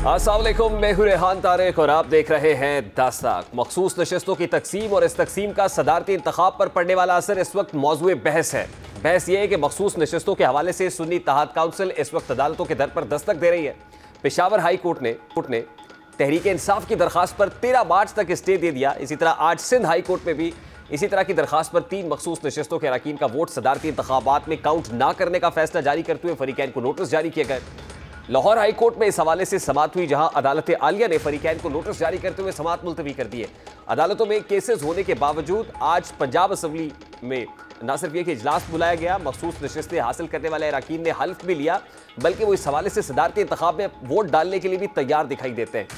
अस्सलाम वालेकुम, मैं हूं रेहान तारिक और आप देख रहे हैं दास्ताक। मखसूस नशिस्तों की तकसीम और इस तकसीम का सदारती इंतखाब पर पड़ने वाला असर इस वक्त मौजूए बहस है। बहस यह है कि मखसूस नशिस्तों के हवाले से सुन्नी इत्तेहाद काउंसिल इस वक्त अदालतों के दर पर दस्तक दे रही है। पेशावर हाई कोर्ट ने तहरीक इंसाफ की दरखास्त पर 13 मार्च तक स्टे दे दिया। इसी तरह आज सिंध हाई कोर्ट में भी इसी तरह की दरखास्त पर 3 मखसूस नशिस्तों के अरकान का वोट सदारती इंतखाबात में काउंट ना करने का फैसला जारी करते हुए फरीकैन को नोटिस जारी किए गए। लाहौर हाई कोर्ट में इस हवाले से समाअत हुई, जहां अदालत आलिया ने फरीकैन को नोटिस जारी करते हुए समाअत मुलतवी कर दी है। अदालतों में केसेस होने के बावजूद आज पंजाब असम्बली में न सिर्फ यह कि इजलास बुलाया गया, मखसूस नशिस्तें हासिल करने वाले अरकान ने हल्फ भी लिया, बल्कि वो इस हवाले से सदारती इंतखाब में वोट डालने के लिए भी तैयार दिखाई देते हैं।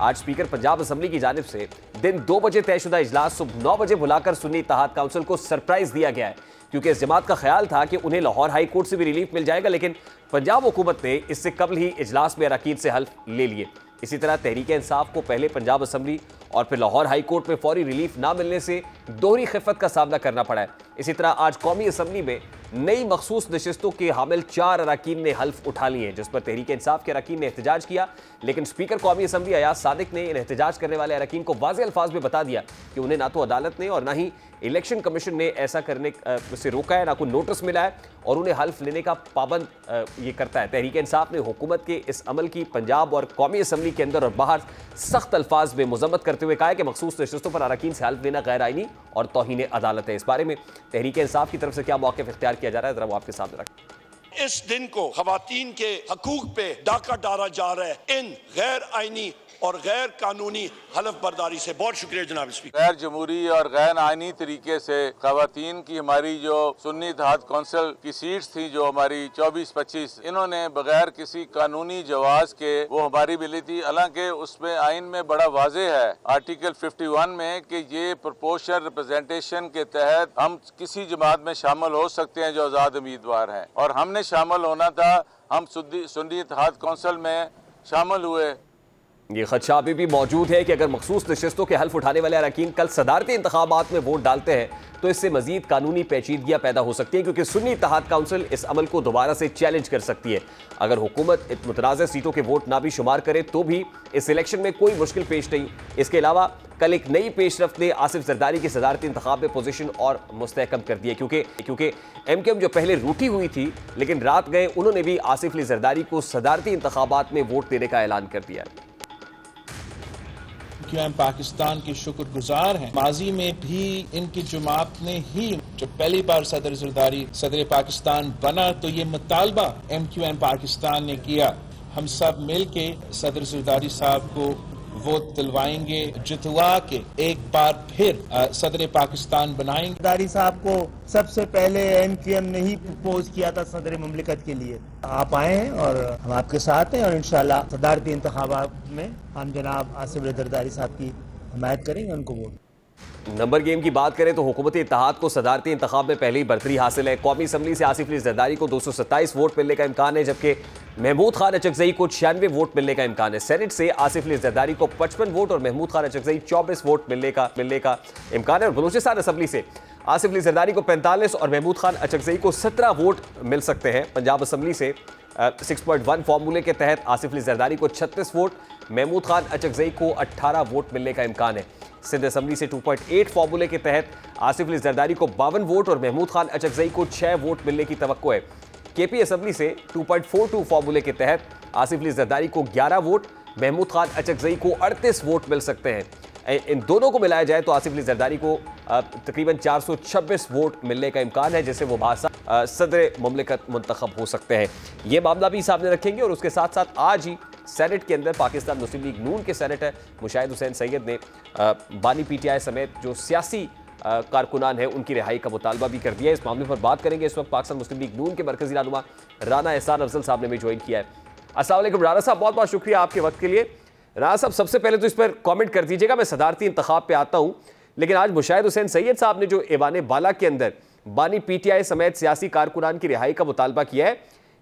आज स्पीकर पंजाब असम्बली की जानिब से दिन 2 बजे तयशुदा इजलास सुबह 9 बजे बुलाकर सुन्नी इत्तेहाद काउंसिल को सरप्राइज दिया गया है, क्योंकि इस जमात का ख्याल था कि उन्हें लाहौर हाई कोर्ट से भी रिलीफ मिल जाएगा, लेकिन पंजाब हुकूमत ने इससे कबल ही इजलास में अरकान से हल्फ ले लिए। इसी तरह तहरीक इंसाफ को पहले पंजाब असम्बली और फिर लाहौर हाई कोर्ट में फौरी रिलीफ ना मिलने से दोहरी खिफत का सामना करना पड़ा है। इसी तरह आज कौमी असम्बली में नई मखसूस नशिस्तों के हामिल 4 अरकान ने हल्फ उठा लिए हैं, जिस पर तहरीक इंसाफ के अरकान ने एहतजाज किया, लेकिन स्पीकर कौमी असम्बली अयाज सादिक ने इन एहतजाज करने वाले अरकान को वाज़ेह अल्फाज में बता दिया कि उन्हें ना तो अदालत ने और ना ही इलेक्शन कमीशन ने ऐसा करने से रोका है, ना कोई नोटिस मिला है और उन्हें हल्फ लेने का पाबंद ये करता है। तहरीक इंसाफ ने हुकूमत के इस अमल की पंजाब और कौमी असम्बली के अंदर और बाहर सख्त अल्फाज में मजम्मत करते हुए कहा है कि मखसूस नशिस्तों पर अरकान से हल्फ लेना गैर आईनी और तौहीन अदालत है। इस बारे में तहरीक इंसाफ की तरफ से क्या मौक़िफ़ इख्तियार किया जा रहा है, जरा वो आपके सामने रखें। इस दिन को खवातीन के हकूक पे डाका डाला जा रहा है इन गैर आईनी और गैर कानूनी हलफ बर्दारी से। बहुत शुक्रिया जनाब स्पीकर। गैर जमहूरी और गैर आईनी तरीके से खवातीन की हमारी जो सुन्नी इत्तेहाद कौंसिल की सीट्स थी, जो हमारी 24-25, इन्होंने बगैर किसी कानूनी जवाज के वो हमारी मिली थी। हालांकि उसमें आइन में बड़ा वाजे है आर्टिकल 51 में कि ये प्रोपोर्शनल रिप्रेजेंटेशन के तहत हम किसी जमात में शामिल हो सकते हैं जो आज़ाद उम्मीदवार हैं, और हमने शामिल होना था। हम सुन्नी इत्तेहाद कौंसिल में शामिल हुए। ये खदशा अभी भी मौजूद है कि अगर मखसूस नशिस्तों के हल्फ उठाने वाले अरकान कल सदारती इंतखाबात में वोट डालते हैं तो इससे मजीद कानूनी पेचीदगियां पैदा हो सकती हैं, क्योंकि सुन्नी इत्तेहाद काउंसिल इस अमल को दोबारा से चैलेंज कर सकती है। अगर हुकूमत मुतनाज़ सीटों के वोट ना भी शुमार करे तो भी इस इलेक्शन में कोई मुश्किल पेश नहीं। इसके अलावा कल एक नई पेशरफ्त ने आसिफ जरदारी की सदारती इंतखाब में पोजीशन और मुस्तहकम कर दी है, क्योंकि MKM जो पहले रूठी हुई थी लेकिन रात गए, उन्होंने भी आसिफ अली जरदारी को सदारती इंतखाबात में वोट देने का ऐलान कर दिया है। हम पाकिस्तान के शुक्रगुजार हैं। माजी में भी इनकी जमात ने ही जब पहली बार सदर जरदारी सदर पाकिस्तान बना तो ये मुतालबा MQM पाकिस्तान ने किया। हम सब मिल के सदर जरदारी साहब को वोट दिलवाएंगे, जितवा के एक बार फिर सदर पाकिस्तान बनाएंगे। जरदारी साहब को सबसे पहले MQM ने ही प्रपोज किया था सदर मुमलिकत के लिए। आप आए हैं और हम आपके साथ हैं और इंशाल्लाह सदारती इंतखाबात में हम जनाब आसिफ अली जरदारी साहब की हिमायत करेंगे, उनको वोट। नंबर गेम की बात करें तो हुकूमती इत्तेहाद को सदारती इंतखाब में पहले ही बरतरी हासिल है। कौमी असम्बली से आसिफ अली जरदारी को 227 वोट मिलने का इम्कान है, जबकि महमूद खान अचकजई को 96 वोट मिलने का इम्कान है। सेनेट से आसिफ अली जरदारी को 55 वोट और महमूद खान अचकजई 24 वोट मिलने का इम्कान है। और बलूचिस्तान असम्बली से आसिफ अली जरदारी को 45 और महमूद खान अचकजई को 17 वोट मिल सकते हैं। पंजाब असम्बली से 6.1 फार्मूले के तहत आसिफ अली जरदारी को 36 वोट, महमूद खान अचकजई को 18 वोट मिलने का इम्कान है। सिंध असम्बली से 2.8 फार्मूले के तहत आसिफ अली जरदारी को 52 वोट और महमूद खान अचकजई को 6 वोट मिलने की तवक्को है। KP असम्बली से 2.42 फार्मूले के तहत आसिफ अली जरदारी को 11 वोट, महमूद खान अचकजई को 38 वोट मिल सकते हैं। इन दोनों को मिलाया जाए तो आसिफ अली जरदारी को तकरीबन 426 वोट मिलने का इम्कान है, जिससे वो बादशाह सदर मुमलिकत मुंतखब हो सकते हैं। ये मामला भी सामने रखेंगे। और उसके साथ साथ आज ही सेनेट के अंदर पाकिस्तान मुस्लिम लीग नून के सेनेटर मुशाहिद हुसैन सैयद ने बानी PTI समेत जो सियासी कारकुनान है उनकी रिहाई का मुतालबा भी कर दिया है। इस मामले पर बात करेंगे। इस वक्त पाकिस्तान मुस्लिम लीग नून के मरकजी रहनुमा राना एहसान अफजल साहब ने भी ज्वाइन किया है। अस्सलाम वालेकुम राना साहब, बहुत बहुत शुक्रिया आपके वक्त के लिए। राना साहब, सबसे पहले तो इस पर कॉमेंट कर दीजिएगा, मैं सदारती इंतखाब पे आता हूँ, लेकिन आज मुशाहिद हुसैन सैयद साहब ने जो ऐवान बाला के अंदर बानी PTI समेत सियासी कारकुनान की रिहाई का मुतालबा किया है,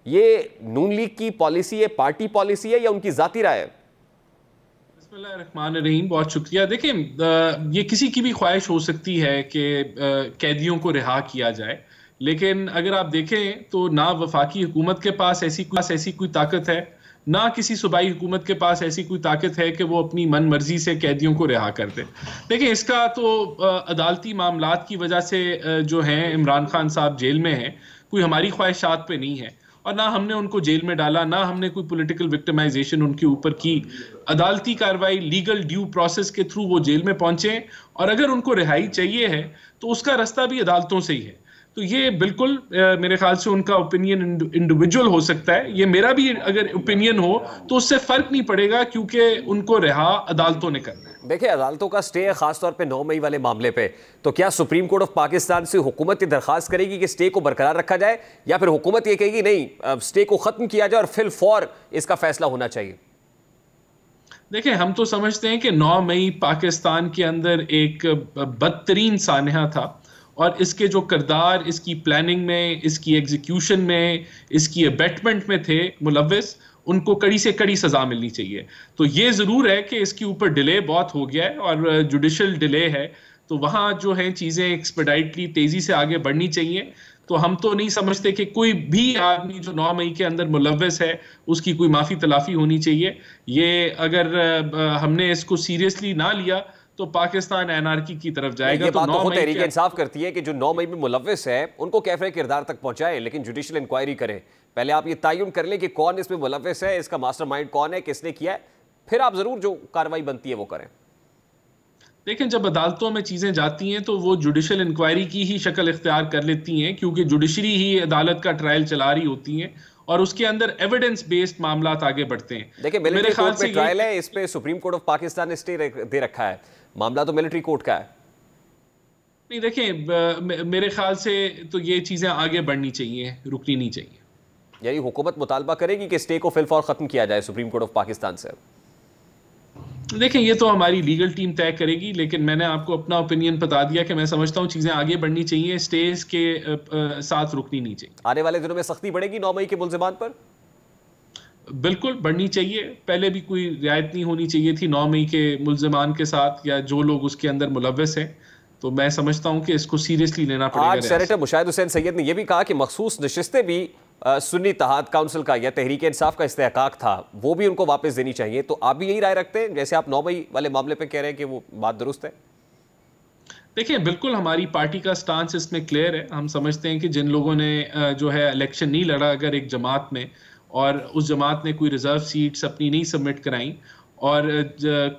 ये नून लीग की पॉलिसी है, पार्टी पॉलिसी है या उनकी जाती राय है? बिस्मिल्लाहिर्रहमानिर्रहीम, बहुत शुक्रिया। देखिए, ये किसी की भी ख्वाहिश हो सकती है कि कैदियों को रिहा किया जाए, लेकिन अगर आप देखें तो ना वफाकी हुकूमत के पास ऐसी कोई ताकत है, ना किसी सूबाई हुकूमत के पास ऐसी कोई ताकत है कि वो अपनी मन मर्जी से कैदियों को रिहा कर दे। देखिए, इसका तो अदालती मामलात की वजह से जो है इमरान खान साहब जेल में हैं, कोई हमारी ख्वाहिशात पे नहीं है, और ना हमने उनको जेल में डाला, ना हमने कोई पॉलिटिकल विक्टिमाइजेशन उनके ऊपर की। अदालती कार्रवाई, लीगल ड्यू प्रोसेस के थ्रू वो जेल में पहुंचे, और अगर उनको रिहाई चाहिए है तो उसका रास्ता भी अदालतों से ही है। तो ये बिल्कुल मेरे ख्याल से उनका ओपिनियन इंडिविजुअल हो सकता है, ये मेरा भी अगर ओपिनियन हो तो उससे फर्क नहीं पड़ेगा, क्योंकि उनको रिहा अदालतों ने करना है। देखिए, अदालतों का स्टे है खासतौर पे 9 मई वाले मामले पे, तो क्या सुप्रीम कोर्ट ऑफ पाकिस्तान से हुकूमत ये दरखास्त करेगी कि स्टे को बरकरार रखा जाए, या फिर हुकूमत ये कहेगी नहीं स्टे को खत्म किया जाए और फिल फौर इसका फैसला होना चाहिए? देखिए, हम तो समझते हैं कि 9 मई पाकिस्तान के अंदर एक बदतरीन सानहा था, और इसके जो किरदार इसकी प्लानिंग में, इसकी एग्जीक्यूशन में, इसकी अबेटमेंट में थे मुलव्विस, उनको कड़ी से कड़ी सजा मिलनी चाहिए। तो ये ज़रूर है कि इसके ऊपर डिले बहुत हो गया है और जुडिशल डिले है, तो वहाँ जो है चीज़ें एक्सपेडाइटली तेज़ी से आगे बढ़नी चाहिए। तो हम तो नहीं समझते कि कोई भी आदमी जो 9 मई के अंदर मुलव्विस है उसकी कोई माफ़ी तलाफ़ी होनी चाहिए। ये अगर हमने इसको सीरियसली ना लिया तो पाकिस्तान एनआरकी की तरफ जाएगा। ये तो बात तो तहरीक इंसाफ करती है कि जो 9 मई में मुलव्विस है उनको कैफे किरदार तक पहुंचाए, लेकिन जुडिशियल इंक्वायरी करें। पहले आप ये तयन कर लें कि कौन इसमें मुलव्विस है, इसका मास्टरमाइंड कौन है, किसने किया है, फिर आप जरूर जो कार्रवाई बनती है वो करें। लेकिन जब अदालतों में चीजें जाती हैं तो वो जुडिशियल इंक्वायरी की ही शक्ल इख्तियार कर लेती हैं, क्योंकि जुडिशरी ही अदालत का ट्रायल चला रही होती है और उसके अंदर एविडेंस बेस्ड मामलात आगे बढ़ते हैं। देखिए, मिलिट्री कोर्ट में ट्रायल है, इस पे सुप्रीम कोर्ट ऑफ पाकिस्तान ने स्टे दे रखा है, मामला तो मिलिट्री कोर्ट का है। नहीं, देखिए, मेरे ख्याल से तो ये चीजें आगे बढ़नी चाहिए, रुकनी नहीं चाहिए। यानी हुकूमत मुतालबा करेगी कि स्टे को फिलफौर खत्म किया जाए सुप्रीम कोर्ट ऑफ पाकिस्तान से? देखिए, ये तो हमारी लीगल टीम तय करेगी, लेकिन मैंने आपको अपना ओपिनियन बता दिया कि मैं समझता हूँ चीजें आगे बढ़नी चाहिए, स्टेज के साथ रुकनी नहीं चाहिए। आने वाले दिनों में सख्ती बढ़ेगी 9 मई के मुल्जिमान पर? बिल्कुल बढ़नी चाहिए। पहले भी कोई रियायत नहीं होनी चाहिए थी 9 मई के मुल्जिमान के साथ या जो लोग उसके अंदर मुलव्विस हैं। तो मैं समझता हूं कि इसको सीरियसली लेना पड़ेगा। आज सेनेटर मुशाहिद हुसैन सैयद ने यह भी कहा कि मखसूस नशिस्तें भी सुन्नी इत्तेहाद काउंसिल का या तहरीक इंसाफ का इस्तेहकाक था, वो भी उनको वापस देनी चाहिए। तो आप भी यही राय रखते हैं जैसे आप 9 मई वाले मामले पे कह रहे हैं कि वो बात दुरुस्त है? देखिए, बिल्कुल हमारी पार्टी का स्टांस इसमें क्लियर है। हम समझते हैं कि जिन लोगों ने जो है इलेक्शन नहीं लड़ा अगर एक जमात में, और उस जमात ने कोई रिजर्व सीट्स अपनी नहीं सबमिट कराई और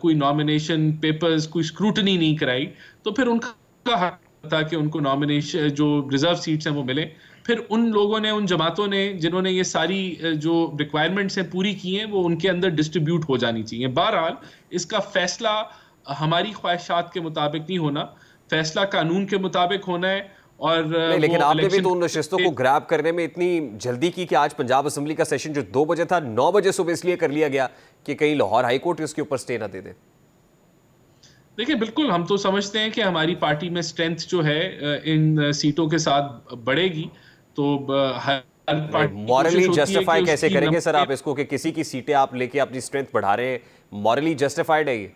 कोई नॉमिनेशन पेपर्स, कोई स्क्रूटनी नहीं कराई, तो फिर उनका हक था कि उनको नॉमिनेशन जो रिजर्व सीट्स हैं वो मिले। फिर उन लोगों ने, उन जमातों ने जिन्होंने ये सारी जो रिक्वायरमेंट्स हैं पूरी की हैं, वो उनके अंदर डिस्ट्रीब्यूट हो जानी चाहिए। बहरहाल इसका फैसला हमारी ख्वाहिशात के मुताबिक नहीं होना, फैसला कानून के मुताबिक होना है। और नहीं, लेकिन आपने भी तो उन नशिस्तों को ग्रैब करने में इतनी जल्दी की कि आज पंजाब असेंबली का सेशन जो 2 बजे था 9 बजे सुबह इसलिए कर लिया गया कि कहीं लाहौर हाई कोर्ट इसके ऊपर स्टे ना दे दे। देखिए, बिल्कुल हम तो समझते हैं कि हमारी पार्टी में स्ट्रेंथ जो है इन सीटों के साथ बढ़ेगी। तो मॉरली जस्टिफाई कैसे करेंगे सर आप इसको कि किसी की सीटें आप लेके अपनी स्ट्रेंथ बढ़ा रहे हैं? मॉरली जस्टिफाइड है ये?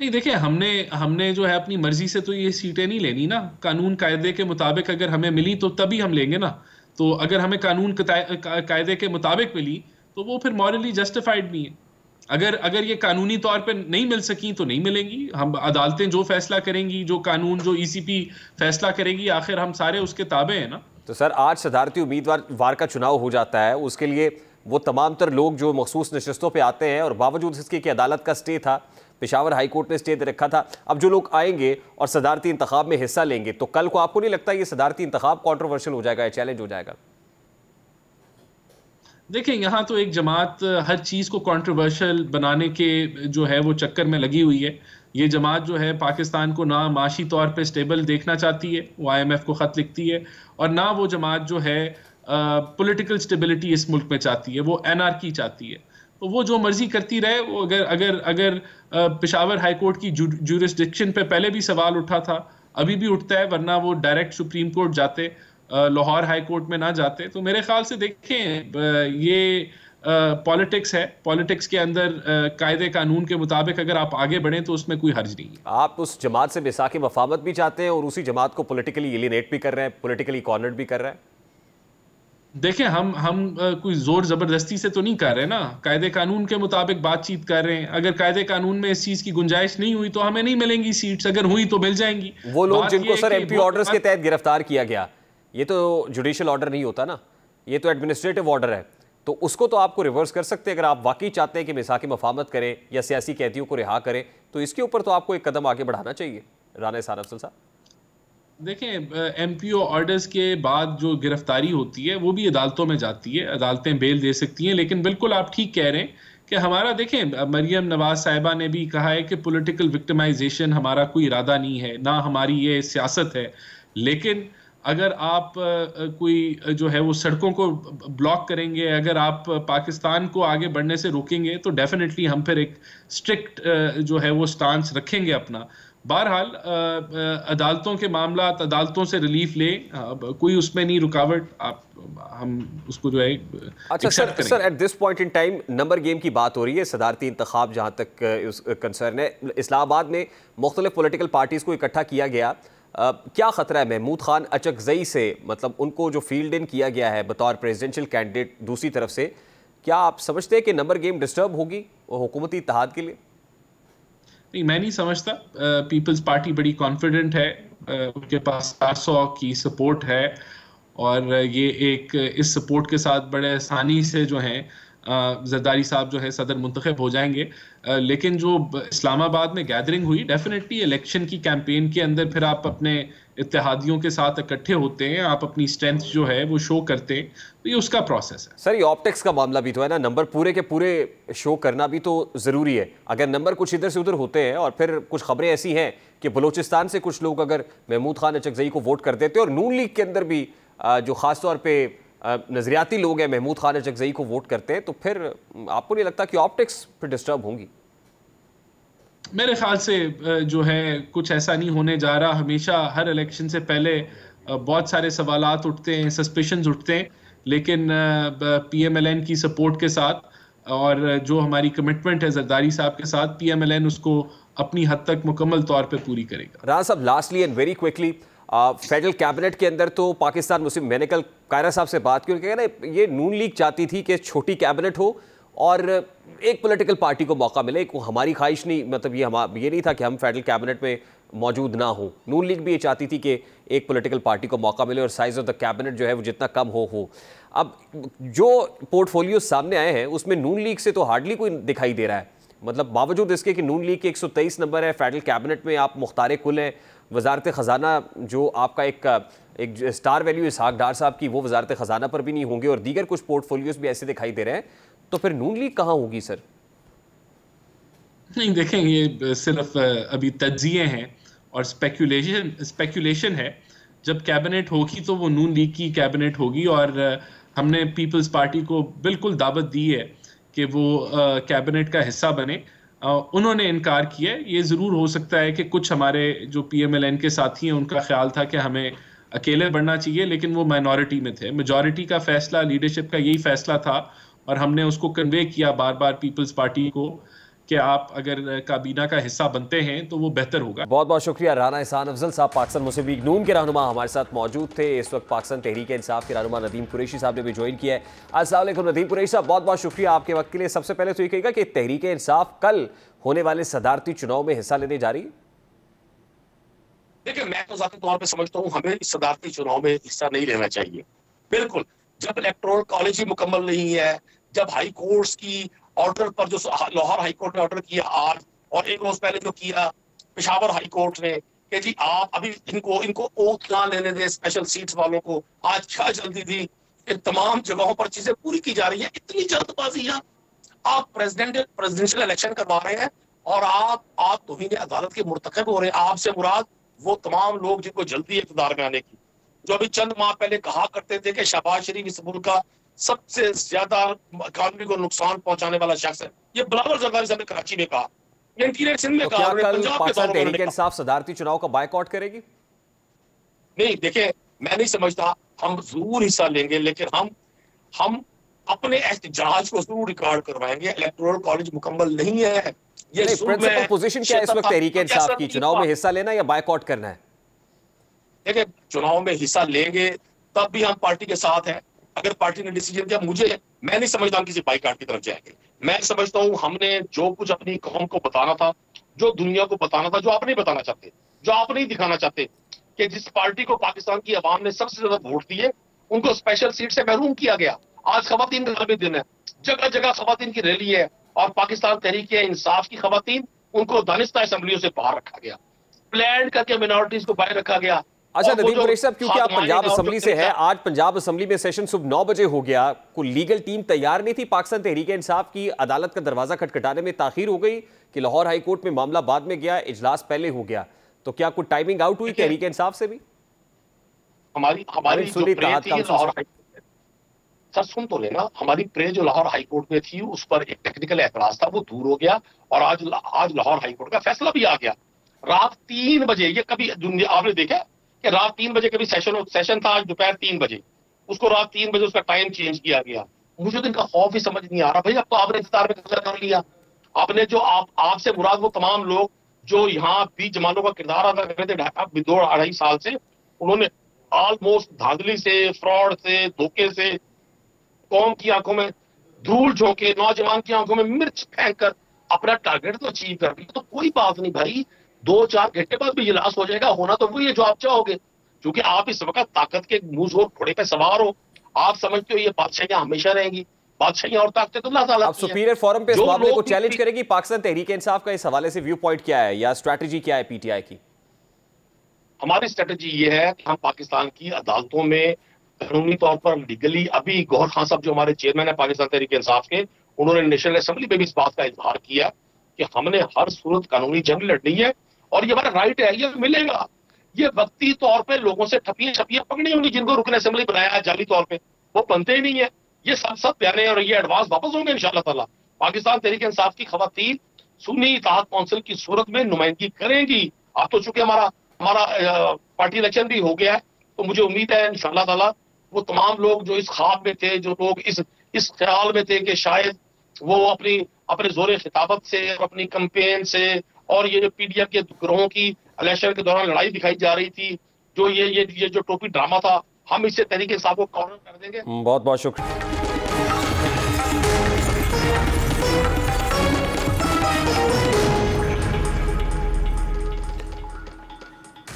नहीं, देखिए, हमने जो है अपनी मर्जी से तो ये सीटें नहीं लेनी ना। कानून कायदे के मुताबिक अगर हमें मिली तो तभी हम लेंगे ना। तो अगर हमें कानून कायदे के मुताबिक मिली तो वो फिर मॉरली जस्टिफाइड नहीं है। अगर ये कानूनी तौर पे नहीं मिल सकी तो नहीं मिलेंगी। हम अदालतें जो फैसला करेंगी, जो कानून, जो ईसीपी फैसला करेगी, आखिर हम सारे उसके ताबे हैं ना। तो सर, आज सदारती उम्मीदवार का चुनाव हो जाता है, उसके लिए वो तमाम तर लोग जो मखसूस नशिस्तों पे आते हैं और बावजूद इसके कि अदालत का स्टे था, पेशावर हाई कोर्ट ने स्टे दे रखा था, अब जो लोग आएंगे और सदारती इंतखाब में हिस्सा लेंगे तो कल को आपको नहीं लगता ये सदारती इंतखाब कॉन्ट्रोवर्शियल हो जाएगा, चैलेंज हो जाएगा? देखिए, यहाँ तो एक जमात हर चीज़ को कंट्रोवर्शियल बनाने के जो है वो चक्कर में लगी हुई है। ये जमात जो है पाकिस्तान को ना माशी तौर पे स्टेबल देखना चाहती है, वो IMF को ख़त लिखती है, और ना वो जमात जो है पॉलिटिकल स्टेबिलिटी इस मुल्क में चाहती है, वो एनआरकी चाहती है। तो वो जो मर्जी करती रहे। वो अगर पेशावर हाई कोर्ट की ज्यूरिसडिक्शन पे पहले भी सवाल उठा था, अभी भी उठता है, वरना वो डायरेक्ट सुप्रीम कोर्ट जाते, लाहौर हाई कोर्ट में ना जाते। तो मेरे ख्याल से देखें, ये पॉलिटिक्स है। पॉलिटिक्स के अंदर कायदे कानून के मुताबिक अगर आप आगे बढ़ें तो उसमें कोई हर्ज नहीं है। आप उस जमात से मिसाक मफामत भी चाहते हैं और उसी जमात को पॉलिटिकली एलिनेट भी कर रहे हैं, पॉलिटिकली कॉर्नर्ड भी कर रहे हैं? देखें, हम कोई जोर जबरदस्ती से तो नहीं कर रहे ना, कायदे कानून के मुताबिक बातचीत कर रहे हैं। अगर कायदे कानून में इस चीज की गुंजाइश नहीं हुई तो हमें नहीं मिलेंगी सीट्स, अगर हुई तो मिल जाएंगी। वो लोग जिनको सर एमपी ऑर्डर्स के तहत गिरफ्तार किया गया, ये तो जुडिशियल ऑर्डर नहीं होता ना, ये तो एडमिनिस्ट्रेटिव ऑर्डर है, तो उसको तो आपको रिवर्स कर सकते हैं। अगर आप वाकई चाहते हैं कि मिसाक मफाहमत करें या सियासी कैदियों को रिहा करें, तो इसके ऊपर तो आपको एक कदम आगे बढ़ाना चाहिए। राना एहसान अफजल साहब, देखें, एमपीओ ऑर्डर्स के बाद जो गिरफ्तारी होती है वो भी अदालतों में जाती है, अदालतें बेल दे सकती हैं। लेकिन बिल्कुल आप ठीक कह रहे हैं कि हमारा, देखें, मरियम नवाज साहिबा ने भी कहा है कि पॉलिटिकल विक्टिमाइजेशन हमारा कोई इरादा नहीं है, ना हमारी ये सियासत है। लेकिन अगर आप कोई जो है वो सड़कों को ब्लॉक करेंगे, अगर आप पाकिस्तान को आगे बढ़ने से रोकेंगे, तो डेफिनेटली हम फिर एक स्ट्रिक्ट जो है वो स्टांस रखेंगे अपना। बहरहाल अदालतों के मामला, अदालतों से रिलीफ ले, कोई उसमें नहीं रुकावट, हम उसको जो है। अच्छा sir, at this point in time number game की बात हो रही है, सदारती इंतखाब जहाँ तक कंसर्न है, इस्लामाबाद में मुख्तलिफ पॉलिटिकल पार्टीज़ को इकट्ठा किया गया, क्या ख़तरा है महमूद खान अचकज़ई से, मतलब उनको जो फील्ड इन किया गया है बतौर प्रेसिडेंशियल कैंडिडेट दूसरी तरफ से, क्या आप समझते हैं कि नंबर गेम डिस्टर्ब होगी हुकूमती इत्तेहाद के लिए? नहीं, मैं नहीं समझता। पीपल्स पार्टी बड़ी कॉन्फिडेंट है, उनके पास 400 की सपोर्ट है, और ये एक इस सपोर्ट के साथ बड़े आसानी से जो है जरदारी साहब जो है सदर मुंतखब हो जाएंगे। लेकिन जो इस्लामाबाद में गैदरिंग हुई, डेफिनेटली इलेक्शन की कैंपेन के अंदर फिर आप अपने इत्तेहादियों के साथ इकट्ठे होते हैं, आप अपनी स्ट्रेंथ जो है वो शो करते हैं, तो ये उसका प्रोसेस है। सर, ये ऑप्टिक्स का मामला भी तो है ना, नंबर पूरे के पूरे शो करना भी तो ज़रूरी है। अगर नंबर कुछ इधर से उधर होते हैं, और फिर कुछ खबरें ऐसी हैं कि बलूचिस्तान से कुछ लोग अगर महमूद खान अचकज़ई को वोट कर देते, और नून लीग के अंदर भी जो ख़ास तौर पर नजरियाती लोग हैं महमूद खान अचकज़ई को वोट करते हैं, तो फिर आपको नहीं लगता कि ऑप्टिक्स फिर डिस्टर्ब होंगी? मेरे ख्याल से जो है कुछ ऐसा नहीं होने जा रहा। हमेशा हर इलेक्शन से पहले बहुत सारे सवालात उठते हैं, सस्पिशंस उठते हैं, लेकिन पीएमएलएन की सपोर्ट के साथ और जो हमारी कमिटमेंट है जरदारी साहब के साथ, पीएमएलएन उसको अपनी हद तक मुकम्मल तौर पे पूरी करेगा। राना साहब, lastly and very quickly, federal cabinet के अंदर तो पाकिस्तान मुस्लिम, मैंने कल कायरा साहब से बात की, उन्होंने कहा ना ये नून लीग चाहती थी कि छोटी कैबिनेट हो और एक पॉलिटिकल पार्टी को मौका मिले, हमारी ख्वाहिश नहीं, मतलब ये नहीं था कि हम फेडरल कैबिनेट में मौजूद ना हो। नून लीग भी ये चाहती थी कि एक पॉलिटिकल पार्टी को मौका मिले और साइज ऑफ द कैबिनेट जो है वो जितना कम हो। अब जो पोर्टफोलियो सामने आए हैं उसमें नून लीग से तो हार्डली कोई दिखाई दे रहा है, मतलब बावजूद इसके कि नून लीग के 123 नंबर है, फेडरल कैबिनेट में आप मुख्तार कुल हैं, वजारत ख़जाना जो आपका एक स्टार वैल्यू इसहाक डार साहब की, वो वजारत ख़जाना पर भी नहीं होंगे, और दीगर कुछ पोर्टफोलियोज भी ऐसे दिखाई दे रहे हैं, तो फिर नून लीग कहाँ होगी सर? नहीं, देखें, ये सिर्फ अभी तज्जिए हैं और स्पेकुलेशन है। जब कैबिनेट होगी तो वो नून लीग की कैबिनेट होगी, और हमने पीपल्स पार्टी को बिल्कुल दावत दी है कि वो कैबिनेट का हिस्सा बने। उन्होंने इनकार किया। ये ज़रूर हो सकता है कि कुछ हमारे जो पीएमएलएन के साथी हैं उनका ख्याल था कि हमें अकेले बढ़ना चाहिए, लेकिन वो माइनॉरिटी में थे। मेजॉरिटी का फैसला, लीडरशिप का यही फैसला था, और हमने उसको कन्वे किया बार बार पीपल्स पार्टी को कि आप अगर काबीना का हिस्सा बनते हैं तो वो बेहतर होगा। बहुत बहुत शुक्रिया। राना एहसान अफजल साहब पाकिस्तान मुस्लिम लीग नून के रहनुमा हमारे साथ मौजूद थे। इस वक्त पाकिस्तान तहरीक इंसाफ के रहनुमा नदीम कुरैशी साहब ने भी ज्वाइन किया है। अस्सलाम वालेकुम नदीम कुरैशी साहब, बहुत बहुत शुक्रिया आपके वक्त के लिए। सबसे पहले तो ये कहिएगा कि तहरीक इंसाफ कल होने वाले सदारती चुनाव में हिस्सा लेने जा रही है? देखिए, मैं तो ज़ाती तौर पे समझता हूँ हमें इस सदारती चुनाव में हिस्सा नहीं लेना चाहिए। बिल्कुल, जब इलेक्टोरल कॉलेज ही मुकम्मल नहीं है, जब हाई कोर्ट्स की ऑर्डर पर, जो लाहौर हाई कोर्ट ने ऑर्डर किया आज, और एक रोज पहले जो किया पेशावर हाई कोर्ट ने कि जी आप अभी इनको ओथ ना लेने दें स्पेशल सीट्स वालों को। आज क्या जल्दी थी, इन तमाम जगहों पर चीजें पूरी की जा रही है, इतनी जल्दबाजी है। आप प्रेसिडेंशियल इलेक्शन करवा रहे हैं और आप तौहीन अदालत के मुर्तकब हो रहे हैं। आपसे मुराद वो तमाम लोग जिनको जल्दी इक़्तिदार में आने की, जो अभी चंद माह पहले कहा करते थे कि शहबाज शरीफ इस मुल्क का सबसे ज्यादा इकॉनमी को नुकसान पहुंचाने वाला शख्स है। ये बिलावल जरदारी साहब ने कराची में कहा, इंटीरियर सिंध में कहा, पाकिस्तान तहरीक इंसाफ सदारती चुनाव का बायकॉट करेगी? नहीं, देखिए, मैं नहीं समझता। हम जरूर हिस्सा लेंगे, लेकिन हम अपने एहतजाज को जरूर रिकॉर्ड करवाएंगे। इलेक्टोरल कॉलेज मुकम्मल नहीं है। ये प्रिंसिपल पोजीशन क्या है इस वक्त तहरीक इंसाफ की? चुनाव में हिस्सा लेना या बायकॉट करना है? देखिए, चुनाव में हिस्सा लेंगे तब भी हम पार्टी के साथ हैं, अगर पार्टी ने डिसीजन दिया, मैं नहीं समझता हम किसी बाइकाट की तरफ जाएंगे। मैं समझता हूँ हमने जो कुछ अपनी कौम को बताना था, जो दुनिया को बताना था, जो आप नहीं बताना चाहते, जो आप नहीं दिखाना चाहते, कि जिस पार्टी को पाकिस्तान की आवाम ने सबसे ज्यादा वोट दिए उनको स्पेशल सीट से महरूम किया गया। आज खवातीन का भी दिन है, जगह जगह खवातीन की रैली है, और पाकिस्तान तहरीक इंसाफ की खवातीन, उनको दानिस्ता असेंबलियों से बाहर रखा गया, प्लान करके मिनॉरिटीज को बाहर रखा गया। अच्छा नदीम कुरैशी साहब, क्योंकि आप पंजाब असेंबली से हैं, आज पंजाब असेंबली में सेशन सुबह 9 बजे हो गया, कोई लीगल टीम तैयार नहीं थी? पाकिस्तान तहरीक इंसाफ की अदालत का दरवाजा खटखटाने में ताखीर हो गई कि लाहौर हाई कोर्ट में मामला बाद में गया, इजलास पहले हो गया, तो क्या कोई टाइमिंग आउट हुई तहरीक इंसाफ से भी? हमारी सर सुन तो लेना, हमारी प्रे जो लाहौर हाई कोर्ट में थी उस पर एक टेक्निकल एतराज था, वो दूर हो गया, और आज लाहौर हाई कोर्ट का फैसला भी आ गया। रात 3 बजे, ये कभी आपने देखा कि रात 3 बजे कभी सेशन था, आज दोपहर 3 बजे, उसको रात 3 बजे उसका टाइम चेंज किया गया। मुझे तो इनका खौफ ही समझ नहीं आ रहा। भाई अब तो आपने इफ्तार में कब्जा कर लिया, आपने जो आपसे मुराद वो तमाम लोग जो यहाँ भी जमानों का किरदार अदा कर रहे थे ढाका 2-2.5 साल से, उन्होंने ऑलमोस्ट धांधली से, फ्रॉड से, धोखे से कौम की आंखों में धूल झोंके, नौजवान की आंखों में मिर्च फेंक कर अपना टारगेट तो अचीव कर लिया। तो कोई बात नहीं भाई, 2-4 घंटे बाद भी इजलास हो जाएगा, होना तो वही है जो आप चाहोगे, क्योंकि आप इस वक्त ताकत के मुंह घोड़े पे सवार हो। आप समझते हो ये बादशाहियां हमेशा रहेंगी, बादशाहियां और ताकतें तो अल्लाह ताला। आप सुपीरियर फोरम पे इस मामले को चैलेंज करेगी पाकिस्तान तहरीक इंसाफ का? इस हवाले से व्यू पॉइंट क्या है या स्ट्रैटेजी क्या है पीटीआई की? हमारी स्ट्रेटेजी ये है कि हम पाकिस्तान की अदालतों में कानूनी तौर पर लीगली, अभी गौहर खान साहब जो हमारे चेयरमैन है पाकिस्तान तहरीक इंसाफ के, उन्होंने नेशनल असेंबली में भी इस बात का इजहार किया कि हमने हर सूरत कानूनी जंग लड़नी है, और ये हमारा राइट है, ये मिलेगा। ये वक्ती तौर पे लोगों से ठपियां पकड़ी होंगी, जिनको रुकन असेंबली बनाया है जाली तौर पे, वो बनते ही नहीं है। ये सब प्यारे और ये एडवांस वापस होंगे इंशाल्लाह ताला। पाकिस्तान तहरीक इंसाफ की खवातीन सुन्नी इत्तेहाद काउंसिल की सूरत में नुमाइंदगी करेंगी। अब तो चूंकि हमारा पार्टी इलेक्शन भी हो गया है, तो मुझे उम्मीद है इंशाल्लाह ताला वो तमाम लोग जो इस ख्वाब में थे, जो लोग इस ख्याल में थे कि शायद वो अपने जोर खिताबत से और अपनी कैंपेन से, और ये जो पीडीएफ के ग्रोहों की इलेक्शन के दौरान लड़ाई दिखाई जा रही थी, जो ये जो टोपी ड्रामा था, हम इससे तरीके से आपको कॉर्नर कर देंगे। बहुत बहुत शुक्रिया।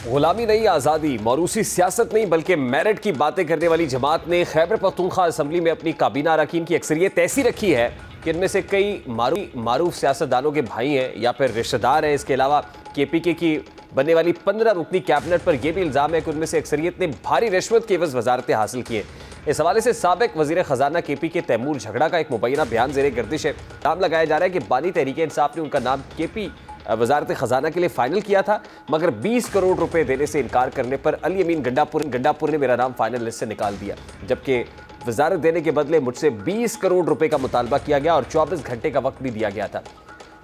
गुलामी नहीं आज़ादी, मौरूसी सियासत नहीं बल्कि मेरिट की बातें करने वाली जमात ने खैबर पख्तूनख्वा असेंबली में अपनी काबीना अरकान की अक्सरियत ऐसी रखी है कि इनमें से कई मारूफ सियासतदानों के भाई हैं या फिर रिश्तेदार हैं। इसके अलावा केपीके की बनने वाली 15 रुकनी कैबिनेट पर यह भी इल्ज़ाम है कि उनमें से अक्सरियत ने भारी रिश्वत के एवज़ वजारतें हासिल की हैं। इस हवाले से साबिक वज़ीर ख़जाना केपी के तैमूर झगड़ा का एक मुबैना बयान ज़ेरे गर्दिश है। नाम लगाया जा रहा है कि बानी तहरीक इंसाफ ने उनका नाम केपी वजारत ख़जाना के लिए फाइनल किया था, मगर 20 करोड़ रुपए देने से इनकार करने पर अली अमीन गंडापुर ने मेरा नाम फाइनल लिस्ट से निकाल दिया, जबकि वजारत देने के बदले मुझसे 20 करोड़ रुपए का मुतालबा किया गया और 24 घंटे का वक्त भी दिया गया था।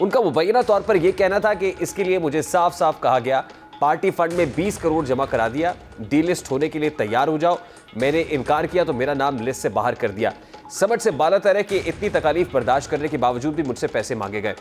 उनका मुबैना तौर पर यह कहना था कि इसके लिए मुझे साफ साफ कहा गया, पार्टी फंड में 20 करोड़ जमा करा दिया, डी लिस्ट होने के लिए तैयार हो जाओ। मैंने इनकार किया तो मेरा नाम लिस्ट से बाहर कर दिया। समझ से बालातर है कि इतनी तकालीफ बर्दाश्त करने के बावजूद भी मुझसे पैसे मांगे गए।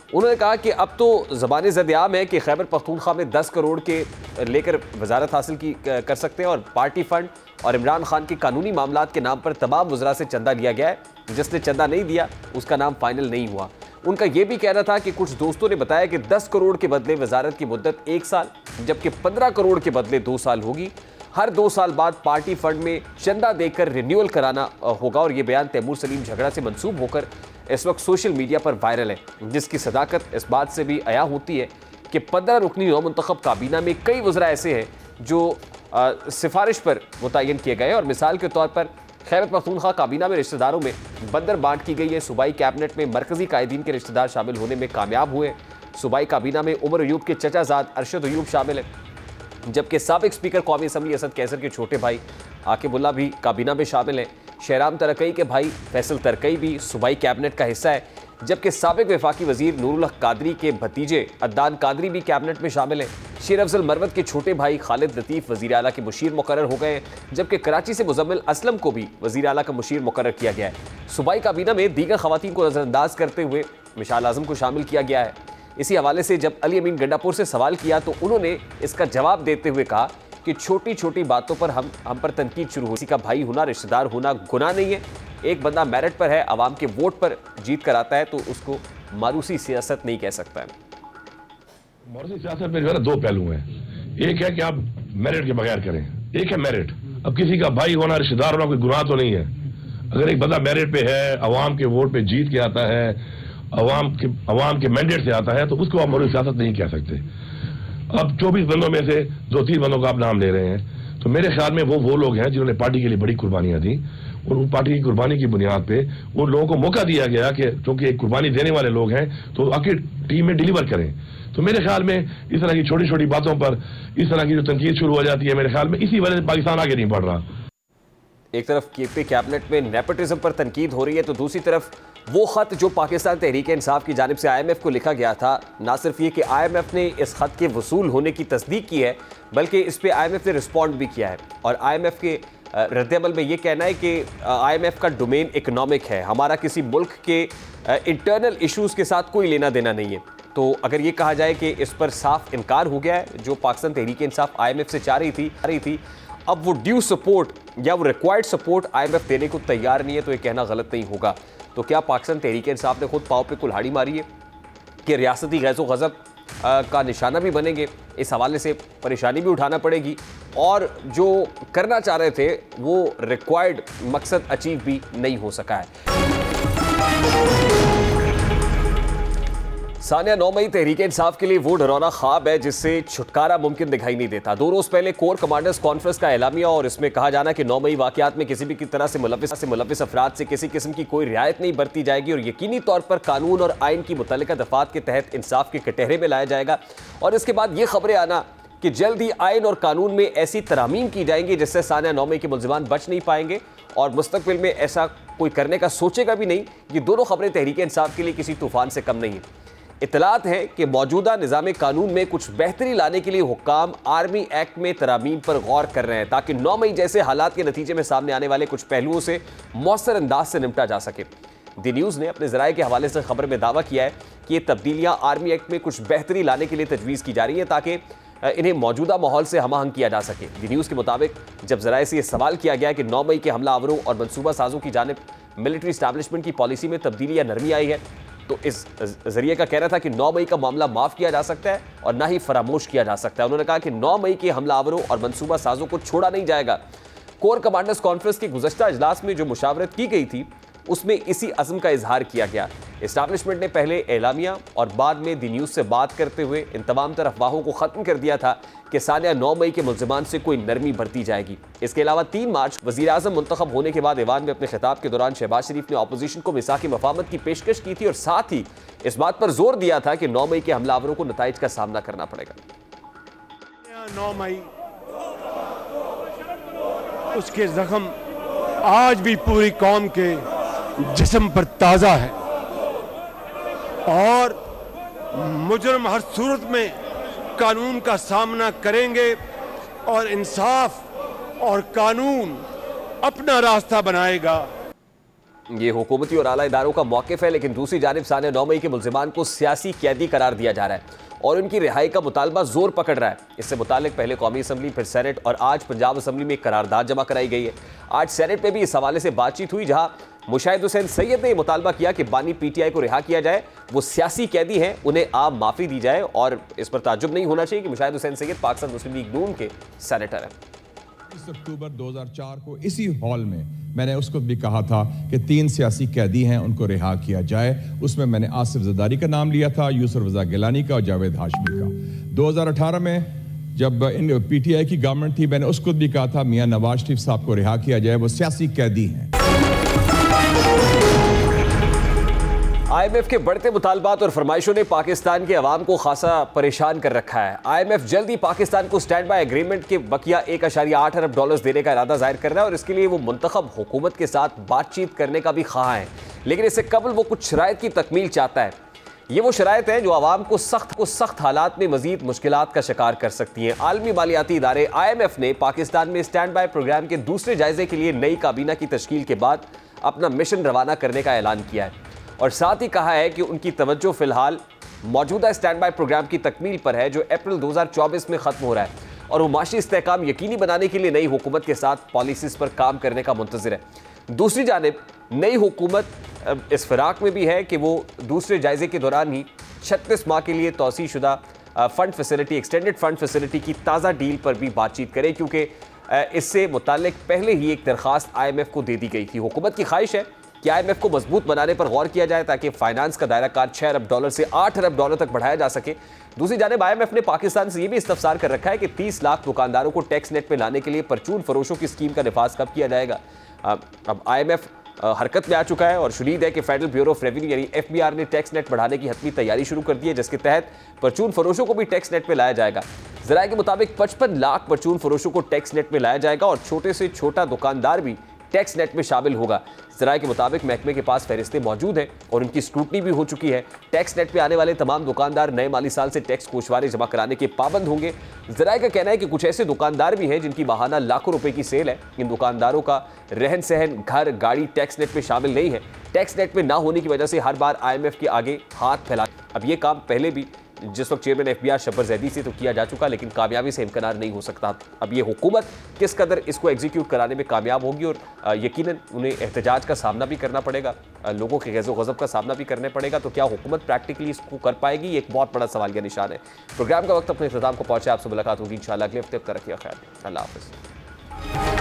उन्होंने कहा कि अब तो ज़बान ज़द-ए-आम है कि खैबर पख्तूनख्वा में 10 करोड़ के लेकर वजारत हासिल कर सकते हैं, और पार्टी फंड और इमरान खान के कानूनी मामलात के नाम पर तमाम वज़रा से चंदा लिया गया है। जिसने चंदा नहीं दिया उसका नाम फाइनल नहीं हुआ। उनका यह भी कहना था कि कुछ दोस्तों ने बताया कि 10 करोड़ के बदले वजारत की मुद्दत 1 साल, जबकि 15 करोड़ के बदले 2 साल होगी। हर 2 साल बाद पार्टी फंड में चंदा देकर रिन्यूअल कराना होगा। और ये बयान तैमूर सलीम झगड़ा से मंसूब होकर इस वक्त सोशल मीडिया पर वायरल है, जिसकी सदाकत इस बात से भी अया होती है कि 15 रुकनी नौमुंतखब काबीना में कई वज़रा ऐसे हैं जो सिफारिश पर मुतय्यन किए गए। और मिसाल के तौर पर खैबर पख्तूनख्वा काबीना में रिश्तेदारों में बंदर बांट की गई है। सूबाई कैबिनेट में मरकजी कायदीन के रिश्तेदार शामिल होने में कामयाब हुए। सूबाई काबीना में उमर अयूब के चचाजाद अरशद अयूब शामिल है, जबकि साबिक स्पीकर कौमी असम्बली असद कैसर के छोटे भाई आकिबुल्ला भी काबीना में शामिल हैं। शहराम तरकई के भाई फैसल तरकई भी सूबाई कैबिनेट का हिस्सा है, जबकि साबिक वफाकी वजीर नूरुल हक कादरी के भतीजे अद्दान कादरी भी कैबिनेट में शामिल हैं। शेर अफजल मरवत के छोटे भाई खालिद लतीफ़ वज़ीर आला के मुशीर मुकर्रर हो गए हैं, जबकि कराची से मुजम्मिल असलम को भी वज़ीर आला का मुशीर मुकर्रर किया गया है। सूबाई काबीना में दीगर ख़वातीन को नज़रअंदाज करते हुए मिशाल आज़म को शामिल किया गया है। इसी हवाले से जब अली अमीन गंडापुर से सवाल किया तो उन्होंने इसका जवाब देते हुए कहा कि छोटी छोटी बातों पर हम पर तनकीद शुरू हो। किसी का भाई होना, रिश्तेदार होना गुनाह नहीं है। एक बंदा मेरिट पर है, आवाम के वोट पर जीत कर आता है, तो उसको मारूसी सियासत नहीं कह सकता है। मारूसी सियासत में दो पहलू हैं। एक है कि आप मेरिट के बगैर करें, एक है मेरिट। अब किसी का भाई होना, रिश्तेदार होना कोई गुनाह तो नहीं है। अगर एक बंदा मेरिट पे है, अवाम के वोट पे जीत के आता है, अवाम के मैंडेट से आता है, तो उसको आप मारूसी सियासत नहीं कह सकते। अब 24 बंदों में से 2-3 बंदों का आप नाम ले रहे हैं, तो मेरे ख्याल में वो लोग हैं जिन्होंने पार्टी के लिए बड़ी कुर्बानियां दी, और उन पार्टी की कुर्बानी की बुनियाद पे उन लोगों को मौका दिया गया कि क्योंकि एक कुर्बानी देने वाले लोग हैं तो आखिर टीम में डिलीवर करें। तो मेरे ख्याल में इस तरह की छोटी छोटी बातों पर इस तरह की जो तनकीद शुरू हो जाती है, मेरे ख्याल में इसी वजह से पाकिस्तान आगे नहीं बढ़ रहा। एक तरफ केपी कैबिनेट में नेपोटिज्म पर तनकीद हो रही है, तो दूसरी तरफ वो खत जो पाकिस्तान तहरीक इंसाफ की जानिब से IMF को लिखा गया था, ना सिर्फ ये कि IMF ने इस खत के वसूल होने की तस्दीक की है, बल्कि इस पे IMF ने रिस्पॉन्ड भी किया है। और IMF के रद्दअमल में ये कहना है कि IMF का डोमेन इकोनॉमिक है, हमारा किसी मुल्क के इंटरनल इशूज़ के साथ कोई लेना देना नहीं है। तो अगर ये कहा जाए कि इस पर साफ इनकार हो गया है, जो पाकिस्तान तहरीक इंसाफ IMF से चाह रही थी, अब वो ड्यू सपोर्ट या वो रिक्वायर्ड सपोर्ट IMF देने को तैयार नहीं है, तो ये कहना गलत नहीं होगा। तो क्या पाकिस्तान तहरीक इंसाफ ने खुद पाँव पे कुल्हाड़ी मारी है कि रियासती गैज़ो गज़ब का निशाना भी बनेंगे? इस हवाले से परेशानी भी उठाना पड़ेगी, और जो करना चाह रहे थे वो रिक्वायर्ड मकसद अचीव भी नहीं हो सका है। सानिया 9 मई तहरीक इंसाफ के लिए वो डरावना ख्वाब है जिससे छुटकारा मुमकिन दिखाई नहीं देता। 2 रोज पहले कोर कमांडर्स कॉन्फ्रेंस का एलामिया, और इसमें कहा जाना कि 9 मई वाकयात में किसी भी की तरह से मुलविस अफराद से किसी किस्म की कोई रियायत नहीं बरती जाएगी, और यकीनी तौर पर कानून और आइन की मुतल्लिका दफात के तहत इंसाफ के कटहरे में लाया जाएगा। और इसके बाद ये खबरें आना कि जल्द ही आइन और कानून में ऐसी तरामीम की जाएंगी जिससे सानिया 9 मई के मुल्जिमान बच नहीं पाएंगे, और मुस्तकबिल में ऐसा कोई करने का सोचेगा भी नहीं। ये दोनों खबरें तहरीक इंसाफ के लिए किसी तूफान से कम नहीं है। इतलात है कि मौजूदा निज़ाम कानून में कुछ बेहतरी लाने के लिए हुक्काम आर्मी एक्ट में तरामीम पर गौर कर रहे हैं, ताकि 9 मई जैसे हालात के नतीजे में सामने आने वाले कुछ पहलुओं से मौसर अंदाज से निपटा जा सके। द न्यूज़ ने अपने ज़राए के हवाले से खबर में दावा किया है कि ये तब्दीलियाँ आर्मी एक्ट में कुछ बेहतरी लाने के लिए तजवीज़ की जा रही हैं, ताकि इन्हें मौजूदा माहौल से हम आहंग किया जा सके। द न्यूज़ के मुताबिक जब ज़राए से ये सवाल किया गया कि 9 मई के हमलावरों और मनसूबा साजों की जानिब मिलिट्री इस्टेब्लिशमेंट की पॉलिसी में तब्दीली या नरमी आई है, तो इस जरिए का कहना था कि 9 मई का मामला माफ़ किया जा सकता है और ना ही फरामोश किया जा सकता है। उन्होंने कहा कि 9 मई के हमलावरों और मनसूबा साजों को छोड़ा नहीं जाएगा। कोर कमांडर्स कॉन्फ्रेंस के गुज़श्ता इजलास में जो मुशावरत की गई थी, उसमें इसी अज़्म का इजहार किया गया। इस्टेब्लिशमेंट ने पहले एलामिया और बाद में द न्यूज़ से बात करते हुए इन तमाम तरह अफवाहों को ख़त्म कर दिया था कि सानिया 9 मई के मुल्ज़िमान से कोई नरमी बरती जाएगी। इसके अलावा 3 मार्च वज़ीर-ए-आज़म मुंतखब होने के बाद ऐवान में अपने खिताब के दौरान शहबाज शरीफ ने अपोजिशन को मिसाक़ मफ़ाहमत की पेशकश की थी, और साथ ही इस बात पर जोर दिया था कि 9 मई के हमलावरों को नताइज का सामना करना पड़ेगा। 9 मई उसके जख्म आज भी पूरी कौम के जिस्म पर ताज़ा है, और मुजरम हर सूरत में कानून का सामना करेंगे, और इंसाफ और कानून अपना रास्ता बनाएगा। ये हुकूमती और आला इदारों का मौक़िफ़ है, लेकिन दूसरी जानिब सानिया 9 मई के मुल्ज़िमान को सियासी कैदी करार दिया जा रहा है और उनकी रिहाई का मुतालबा जोर पकड़ रहा है। इससे मुतालिक पहले कौमी असम्बली, फिर सेनेट और आज पंजाब असम्बली में करारदाद जमा कराई गई है। आज सेनेट में भी इस हवाले से बातचीत हुई, जहां मुशाहिद हुसैन सैयद ने यह मुतालबा किया कि बानी PTI को रिहा किया जाए, वो सियासी कैदी हैं, उन्हें आम माफ़ी दी जाए। और इस पर ताज्जुब नहीं होना चाहिए कि मुशाहिद हुसैन सैयद पाकिस्तान मुस्लिम लीग नून के सेनेटर हैं। 20 अक्टूबर 2004 को इसी हॉल में मैंने उसको भी कहा था कि 3 सियासी कैदी हैं, उनको रिहा किया जाए। उसमें मैंने आसिफ जरदारी का नाम लिया था, यूसुफ रज़ा गिलानी का और जावेद हाशमी का। 2018 में जब PTI की गवर्नमेंट थी, मैंने उसको भी कहा था मियां नवाज शरीफ साहब को रिहा किया जाए, वो सियासी कैदी हैं। IMF के बढ़ते मुतालबात और फरमाइशों ने पाकिस्तान के अवाम को खासा परेशान कर रखा है। IMF जल्द ही पाकिस्तान को स्टैंड बाय एग्रीमेंट के बकिया $1.8 अरब देने का इरादा जाहिर कर रहा है, और इसके लिए वो मुंतखब हुकूमत के साथ बातचीत करने का भी ख्वाह है, लेकिन इससे कबल वो कुछ शराइत की तकमील चाहता है। ये वो शराइत हैं जो आवाम को सख्त हालात में मजीद मुश्किलात का शिकार कर सकती हैं। आलमी मालियाती इदारे IMF ने पाकिस्तान में स्टैंड बाय प्रोग्राम के दूसरे जायजे के लिए नई काबीना की तश्कील के बाद अपना मिशन रवाना करने का ऐलान किया है, और साथ ही कहा है कि उनकी तवज्जो फिलहाल मौजूदा स्टैंड बाय प्रोग्राम की तकमील पर है, जो अप्रैल 2024 में खत्म हो रहा है। और वो माशी इस्तेहकाम यकीनी बनाने के लिए नई हुकूमत के साथ पॉलिसीज पर काम करने का मुंतज़िर है। दूसरी जानिब नई हुकूमत इस फिराक में भी है कि वो दूसरे जायजे के दौरान ही 36 माह के लिए तौसी शुदा fund facility, extended fund facility की ताज़ा डील पर भी बातचीत करे, क्योंकि इससे मुताल्लिक पहले ही एक दरख्वास्त IMF को दे दी गई थी। हुकूमत की ख्वाहिश है कि IMF को मजबूत बनाने पर गौर किया जाए ताकि फाइनेंस का दायरा कार $6 अरब से $8 अरब तक बढ़ाया जा सके। दूसरी जानिब IMF ने पाकिस्तान से यह भी इस्तफसार कर रखा है कि 30 लाख दुकानदारों को टैक्स नेट में लाने के लिए परचून फरोशों की स्कीम का निफाज कब किया जाएगा। अब IMF हरकत में आ चुका है और शुनीद है कि फेडरल ब्यूरो ऑफ रेवेन्यू यानी FBR ने टैक्स नेट बढ़ाने की हतमी तैयारी शुरू कर दी है, जिसके तहत परचून फरोशों को भी टैक्स नेट में लाया जाएगा। ज़राए के मुताबिक 55 लाख परचून फरोशों को टैक्स नेट में लाया जाएगा और छोटे से छोटा दुकानदार भी टैक्स नेट में शामिल होगा। ज़राए के मुताबिक महकमे के पास फहरिस्तें मौजूद हैं और उनकी स्क्रूटनी भी हो चुकी है। टैक्स नेट पे आने वाले तमाम दुकानदार नए माली साल से टैक्स कोशवारे जमा कराने के पाबंद होंगे। ज़राए का कहना है कि कुछ ऐसे दुकानदार भी हैं जिनकी माहाना लाखों रुपए की सेल है। इन दुकानदारों का रहन सहन, घर, गाड़ी टैक्स नेट में शामिल नहीं है। टैक्स नेट में ना होने की वजह से हर बार IMF के आगे हाथ फैला। अब ये काम पहले भी जिस वक्त चेयरमैन FBR शब्बर जैदी से तो किया जा चुका, लेकिन कामयाबी से इम्कनार नहीं हो सकता। अब ये हुकूमत किस कदर इसको एग्जीक्यूट कराने में कामयाब होगी और यकीनन उन्हें एहतजाज का सामना भी करना पड़ेगा, लोगों के गैज़ो गज़ब का सामना भी करना पड़ेगा। तो क्या हुकूमत प्रैक्टिकली इसको कर पाएगी, ये एक बहुत बड़ा सवाल का निशान है। प्रोग्राम का वक्त अपने इख्तिताम को पहुंचे, आपसे मुलाकात होगी इंशाल्लाह अगले हफ्ते। तक रखिए ख्याल, अल्लाह हाफ़िज़।